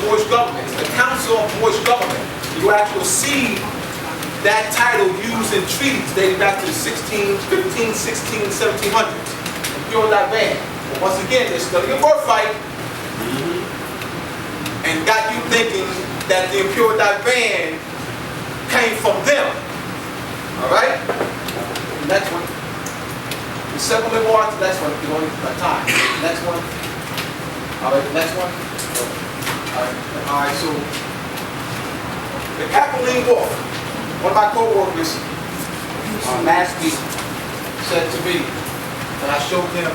Moorish government. It's the Council of Moorish Government. You actually see that title used in treaties dating back to the 15, 16, 1700s. Imperial Divan. But once again, they're studying your birthright and got you thinking that the Imperial Divan came from them. Alright? Next one. The second memoir, the next one, if you don't need time. Next one. Alright, next one. Alright, so the Capitoline War. One of my co-workers last week said to me, and I showed him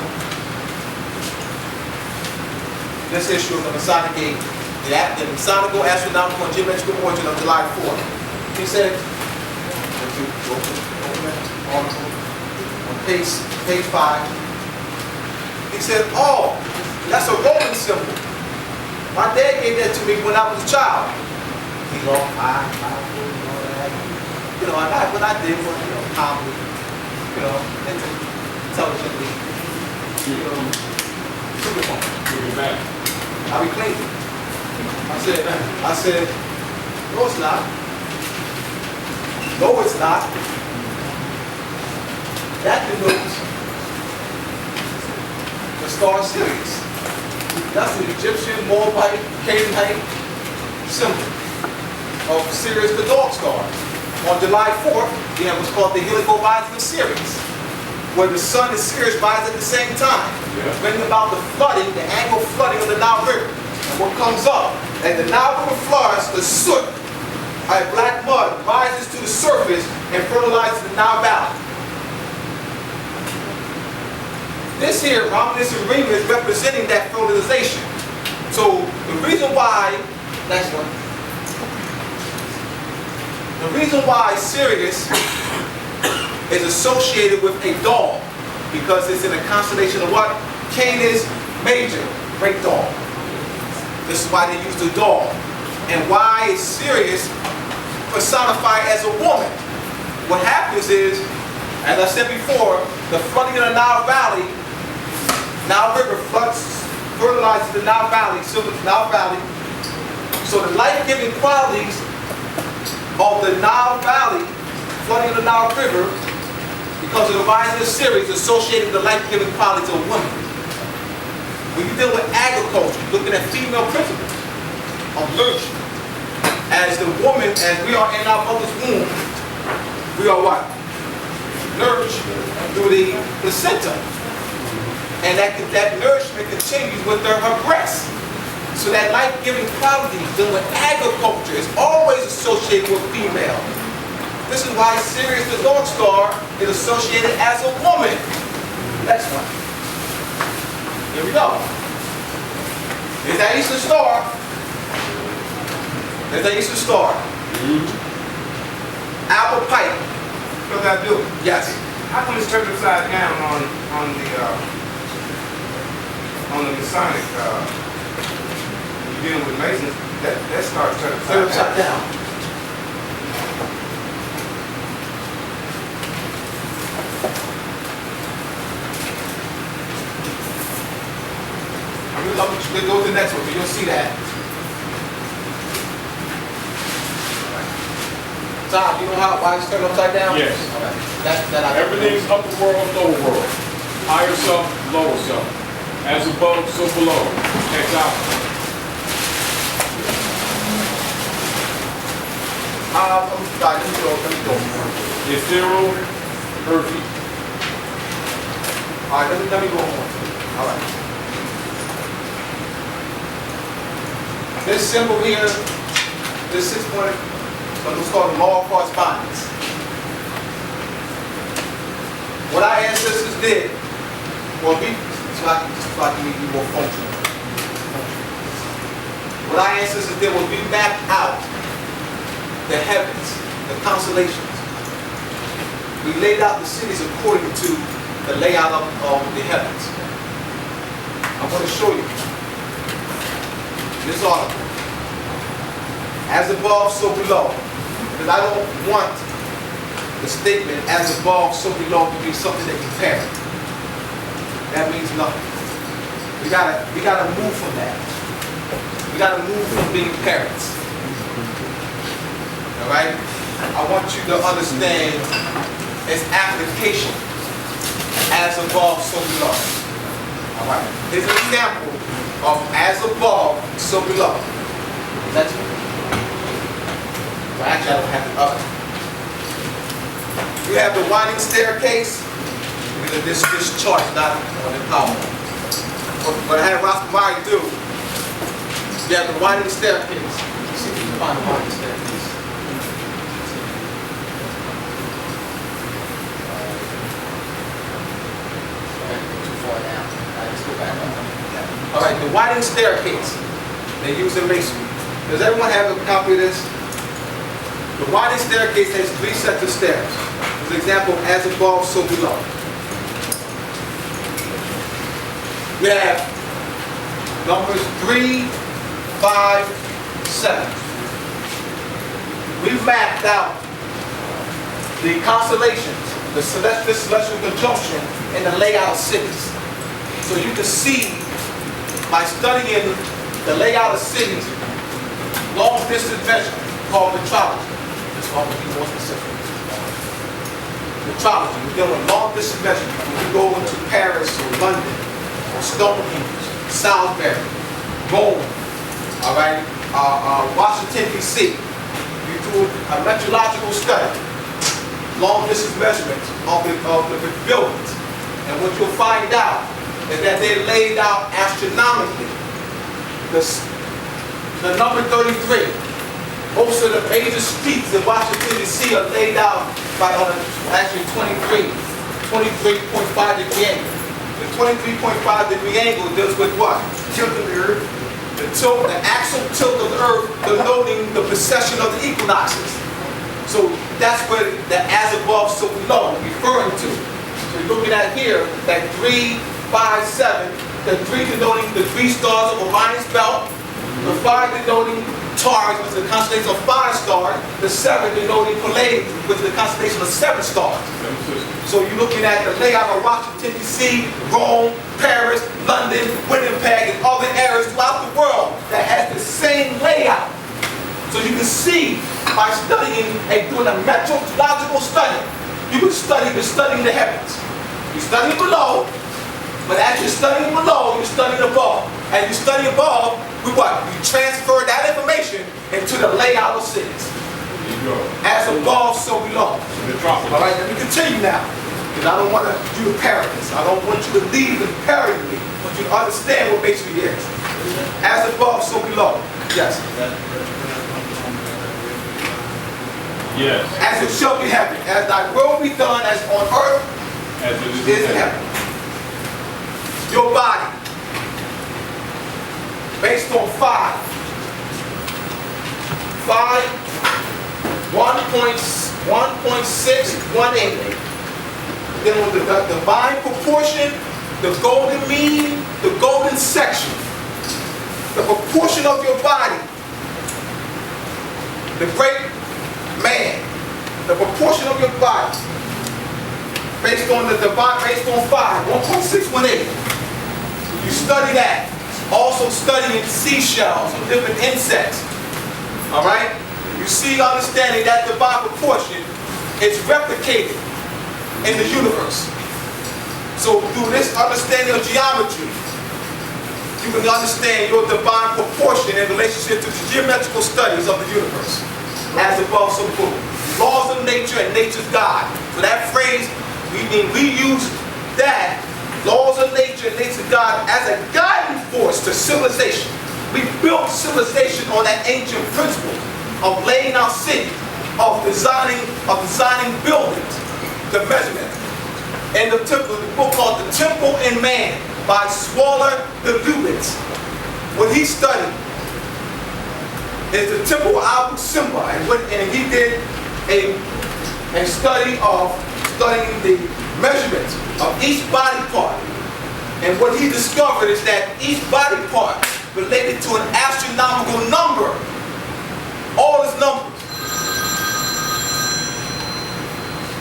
this issue of the Masonic Age, the Masonical Astronomical and Geometrical Origin of July 4th. He said, on page 5, he said, oh, that's a Roman symbol. My dad gave that to me when I was a child. He's all you know, what I did was, you know, calmly, you know, intelligently, you know, I reclaimed it. I said, no it's not. No it's not. That denotes the star Sirius. That's the Egyptian, Moabite, Canaanite symbol of Sirius the dog star. On July 4th, we have what's called the helical rising of Sirius, where the sun and Sirius rise at the same time, bringing about the flooding, the annual flooding of the Nile River. And what comes up, as the Nile River floods, the soot, black mud, rises to the surface and fertilizes the Nile Valley. This here, Romulus and Remus, is representing that fertilization. So the reason why, next one. The reason why Sirius is associated with a dog, because it's in a constellation of what? Canis Major, great dog. This is why they use the dog. And why is Sirius personified as a woman? What happens is, as I said before, the flooding of the Nile Valley, Nile River floods, fertilizes the Nile Valley, silver Nile Valley. So the life-giving qualities of the Nile Valley, flooding of the Nile River, because of the rising of Sirius, associated with the life-giving qualities of women. When you deal with agriculture, you're looking at female principles of nourishment. As the woman, as we are in our mother's womb, we are what? Nourished through the placenta. And that nourishment continues with her breast. So that life-giving quality dealing with agriculture is always associated with female. This is why Sirius the dog star is associated as a woman. Next one. Here we go. There's that Eastern Star. There's that Eastern Star. Apple pipe. What does that do? Yes. How come it's turned upside down on the Masonic? Dealing with Masons, that starts turning upside down. Let's go to the next one, so you'll see that. Tom, you know why it's turned upside down? Yes. Right. Everything's upper world, lower world. Higher self, lower self. As above, so below. Check out. Let me go. Ethereal, earthy. All right, let me go on. All right. This symbol here, this 6-pointed, what's called the law of correspondence. What our ancestors did, well, so I can make you more functional. What our ancestors did was we mapped out the heavens, the constellations. We laid out the cities according to the layout of the heavens. I'm going to show you this article. As above, so below. Because I don't want the statement as above, so below to be something that compares. That means nothing. We gotta move from that. We got to move from being parents. All right? I want you to understand its application as above, so below. All right? Here's an example of as above, so below. That's it. So actually, I don't have the other. You have the winding staircase. This chart is not on the PowerPoint. What I had Rostamari do, you have the winding staircase. Let's see if you can find the winding staircase. Too far down. Let's go back up. All right, the winding staircase. They use in masonry. Does everyone have a copy of this? The winding staircase has 3 sets of stairs. As an example, as above, so below. We have numbers 3, 5, 7. We've mapped out the constellations, the celestial conjunction, and the layout of cities. So you can see by studying the layout of cities, long distance measurement called metrology. This one will be more specific. Metrology, we're dealing with long distance measurement. When you go into Paris or London, or Stonehenge, Salisbury, Rome, all right, Washington, D.C. You do a meteorological study, long distance measurements of the buildings. And what you'll find out is that they're laid out astronomically. The number 33, most of the major streets in Washington, D.C. are laid out by actually 23.5 degree angle. The 23.5 degree angle deals with what? Tilt of the earth. The actual tilt of the earth denoting the precession of the equinoxes. So that's what the as above, so below referring to. So you're looking at here, that 3, 5, 7, the 3 denoting the 3 stars of Orion's belt, the 5 denoting Taurus, which is the constellation of 5 stars, the 7 denoting Pleiades, which is the constellation of 7 stars. So you're looking at the layout of Washington, D.C., Rome, Paris, London, Winnipeg, and other areas throughout the world that has the same layout. So you can see by studying and doing a meteorological study, you can study the heavens. You're studying below, but as you're studying below, you're studying above. And you study above, we what? You transfer that information into the layout of cities. As above, so below. All right, let me continue now. Because I don't want you to parry this. I don't want you to leave and parry me. I want you to understand what masonry is. As above, so below. Yes. Yes. As it shall be heaven. As thy will be done as on earth as it is in heaven. Your body. Based on 5. 1.618. Then with the divine proportion, the golden mean, the golden section. The proportion of your body. The great man. The proportion of your body. Based on the divine, based on 5, 1.618. You study that. Also studying seashells and different insects. All right? You see, understanding that divine proportion is replicated in the universe. So through this understanding of geometry, you can understand your divine proportion in relationship to the geometrical studies of the universe. As above, so below. Laws of nature and nature's God. So that phrase, we use that. Laws of nature and nature's God as a guiding force to civilization. We built civilization on that ancient principle of laying out cities, of designing buildings, the measurement. And the book called The Temple in Man by Swaller the Lubitz. What he studied is the temple of Abu Simba, and he did a study of studying the measurements of each body part. And what he discovered is that each body part related to an astronomical number. All his numbers.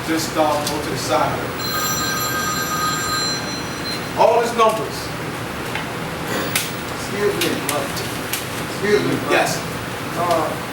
Just go to the side. All his numbers. Excuse me. Excuse me, bro. Yes.